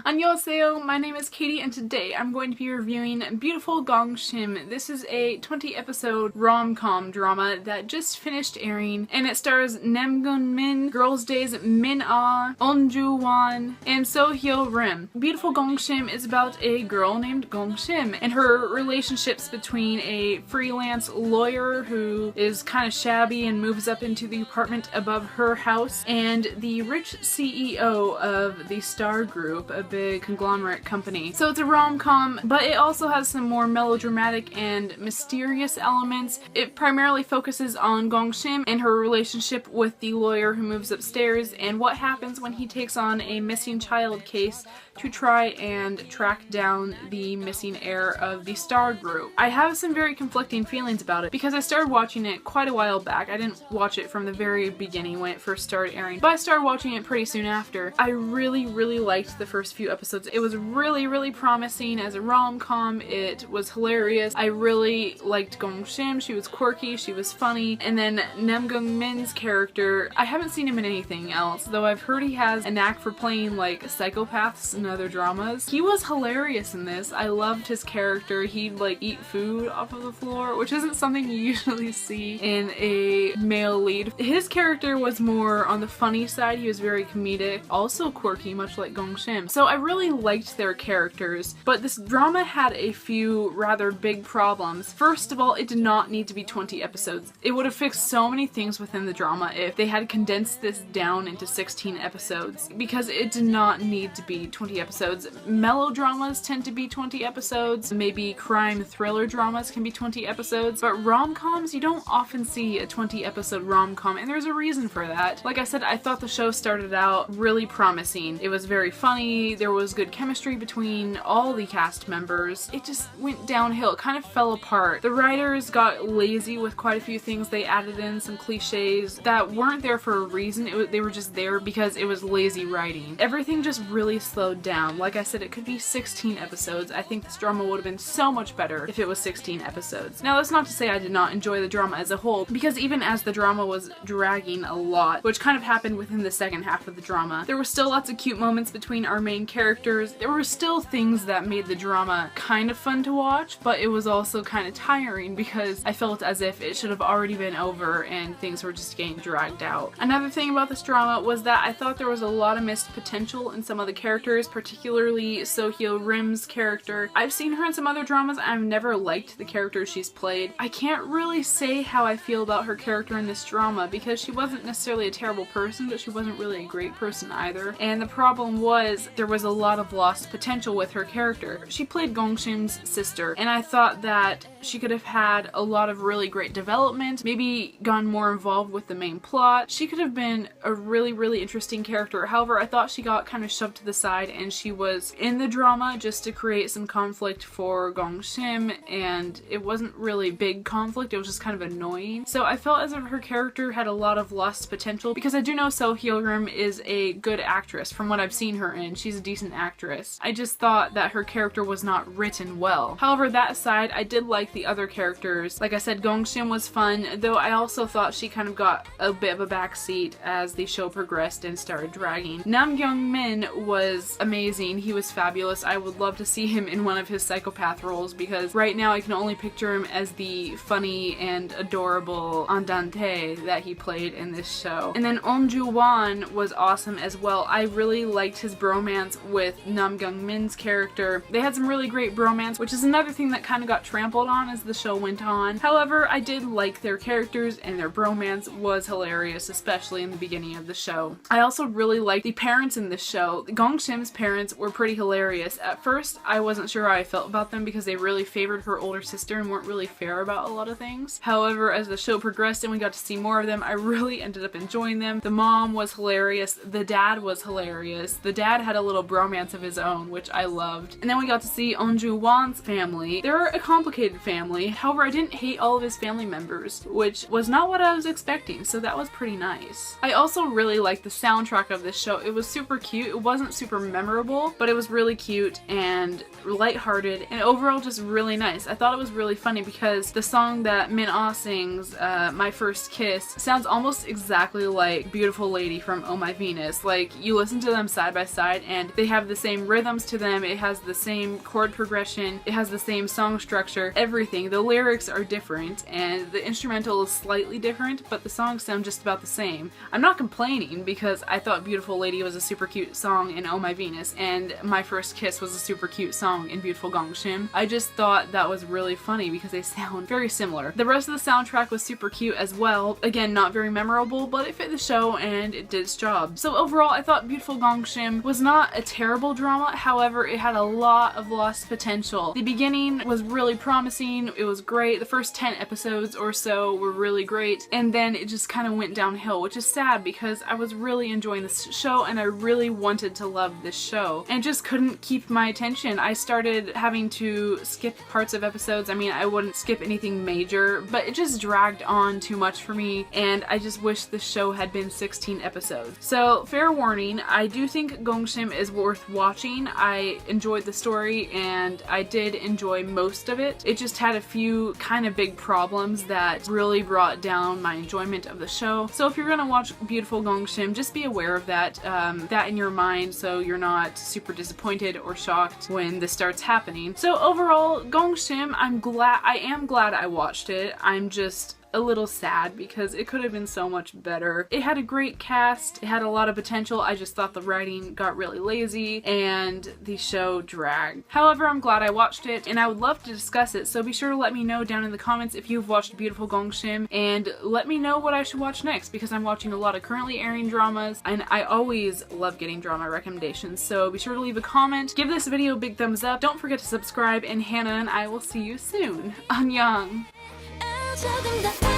Annyeonghaseyo, my name is Katie and today I'm going to be reviewing Beautiful Gong Shim. This is a 20-episode rom-com drama that just finished airing and it stars Nam Gun-min, Girls' Day's Min-ah, On-ju-wan, and So-hyo-rim. Beautiful Gong Shim is about a girl named Gong Shim and her relationships between a freelance lawyer who is kind of shabby and moves up into the apartment above her house and the rich CEO of the Star Group, a big conglomerate company. So it's a rom-com, but it also has some more melodramatic and mysterious elements. It primarily focuses on Gong Shim and her relationship with the lawyer who moves upstairs and what happens when he takes on a missing child case to try and track down the missing heir of the Star Group. I have some very conflicting feelings about it because I started watching it quite a while back. I didn't watch it from the very beginning when it first started airing, but I started watching it pretty soon after. I really liked the first few episodes. It was really promising as a rom-com. It was hilarious. I really liked Gong Shim. She was quirky, she was funny, and then Nam Gun-min's character, I haven't seen him in anything else, though I've heard he has a knack for playing like psychopaths in other dramas. He was hilarious in this. I loved his character. He'd like eat food off of the floor, which isn't something you usually see in a male lead. His character was more on the funny side. He was very comedic, also quirky, much like Gong Shim. So I really liked their characters, but this drama had a few rather big problems. First of all, it did not need to be 20 episodes. It would have fixed so many things within the drama if they had condensed this down into 16 episodes, because it did not need to be 20 episodes. Melodramas tend to be 20 episodes, maybe crime thriller dramas can be 20 episodes, but rom-coms, you don't often see a 20 episode rom-com, and there's a reason for that. Like I said, I thought the show started out really promising. It was very funny, there was good chemistry between all the cast members. It just went downhill, it kind of fell apart. The writers got lazy with quite a few things. They added in some cliches that weren't there for a reason. They were just there because it was lazy writing. Everything just really slowed down. Like I said, it could be 16 episodes. I think this drama would have been so much better if it was 16 episodes. Now, that's not to say I did not enjoy the drama as a whole, because even as the drama was dragging a lot, which kind of happened within the second half of the drama, there were still lots of cute moments between our main characters. There were still things that made the drama kind of fun to watch, but it was also kind of tiring because I felt as if it should have already been over and things were just getting dragged out. Another thing about this drama was that I thought there was a lot of missed potential in some of the characters, particularly So-hyo-rim's character. I've seen her in some other dramas. I've never liked the character she's played. I can't really say how I feel about her character in this drama because she wasn't necessarily a terrible person, but she wasn't really a great person either. And the problem was there was a lot of lost potential with her character. She played Gong Shim's sister, and I thought that she could have had a lot of really great development, maybe gone more involved with the main plot. She could have been a really interesting character. However, I thought she got kind of shoved to the side and she was in the drama just to create some conflict for Gong Shim, and it wasn't really big conflict, it was just kind of annoying. So I felt as if her character had a lot of lost potential, because I do know So-hyo-rim is a good actress from what I've seen her in. She's a decent actress. I just thought that her character was not written well. However, that aside, I did like the other characters. Like I said, Gong Shim was fun, though I also thought she kind of got a bit of a backseat as the show progressed and started dragging. Nam Gun-min was amazing. He was fabulous. I would love to see him in one of his psychopath roles, because right now I can only picture him as the funny and adorable andante that he played in this show. And then On-ju-wan was awesome as well. I really liked his bromance with Nam Gun-min's character. They had some really great bromance, which is another thing that kind of got trampled on as the show went on. However, I did like their characters and their bromance was hilarious, especially in the beginning of the show. I also really liked the parents in this show. Gong Shim's parents were pretty hilarious. At first, I wasn't sure how I felt about them because they really favored her older sister and weren't really fair about a lot of things. However, as the show progressed and we got to see more of them, I really ended up enjoying them. The mom was hilarious. The dad was hilarious. The dad had a little bromance of his own, which I loved. And then we got to see On-ju-wan's family. They're a complicated family. However, I didn't hate all of his family members, which was not what I was expecting, so that was pretty nice. I also really liked the soundtrack of this show. It was super cute. It wasn't super memorable, but it was really cute and lighthearted and overall just really nice. I thought it was really funny because the song that Min-ah sings, My First Kiss, sounds almost exactly like Beautiful Lady from Oh My Venus. Like, you listen to them side by side and and they have the same rhythms to them, it has the same chord progression, it has the same song structure, everything. The lyrics are different and the instrumental is slightly different, but the songs sound just about the same. I'm not complaining because I thought Beautiful Lady was a super cute song in Oh My Venus, and My First Kiss was a super cute song in Beautiful Gong Shim. I just thought that was really funny because they sound very similar. The rest of the soundtrack was super cute as well. Again, not very memorable, but it fit the show and it did its job. So overall, I thought Beautiful Gong Shim was not a terrible drama, however, it had a lot of lost potential. The beginning was really promising, it was great, the first 10 episodes or so were really great, and then it just kind of went downhill, which is sad because I was really enjoying this show and I really wanted to love this show and just couldn't keep my attention. I started having to skip parts of episodes. I mean, I wouldn't skip anything major, but it just dragged on too much for me and I just wish the show had been 16 episodes. So fair warning, I do think Gong Shim is worth watching. I enjoyed the story and I did enjoy most of it. It just had a few kind of big problems that really brought down my enjoyment of the show. So if you're gonna watch Beautiful Gong Shim, just be aware of that, that in your mind so you're not super disappointed or shocked when this starts happening. So overall, Gong Shim, I am glad I watched it. I'm just a little sad because it could have been so much better. It had a great cast, it had a lot of potential, I just thought the writing got really lazy and the show dragged. However, I'm glad I watched it and I would love to discuss it, so be sure to let me know down in the comments if you've watched Beautiful Gong Shim and let me know what I should watch next because I'm watching a lot of currently airing dramas and I always love getting drama recommendations, so be sure to leave a comment, give this video a big thumbs up, don't forget to subscribe, and Hannah and I will see you soon. Annyeong! 조금 더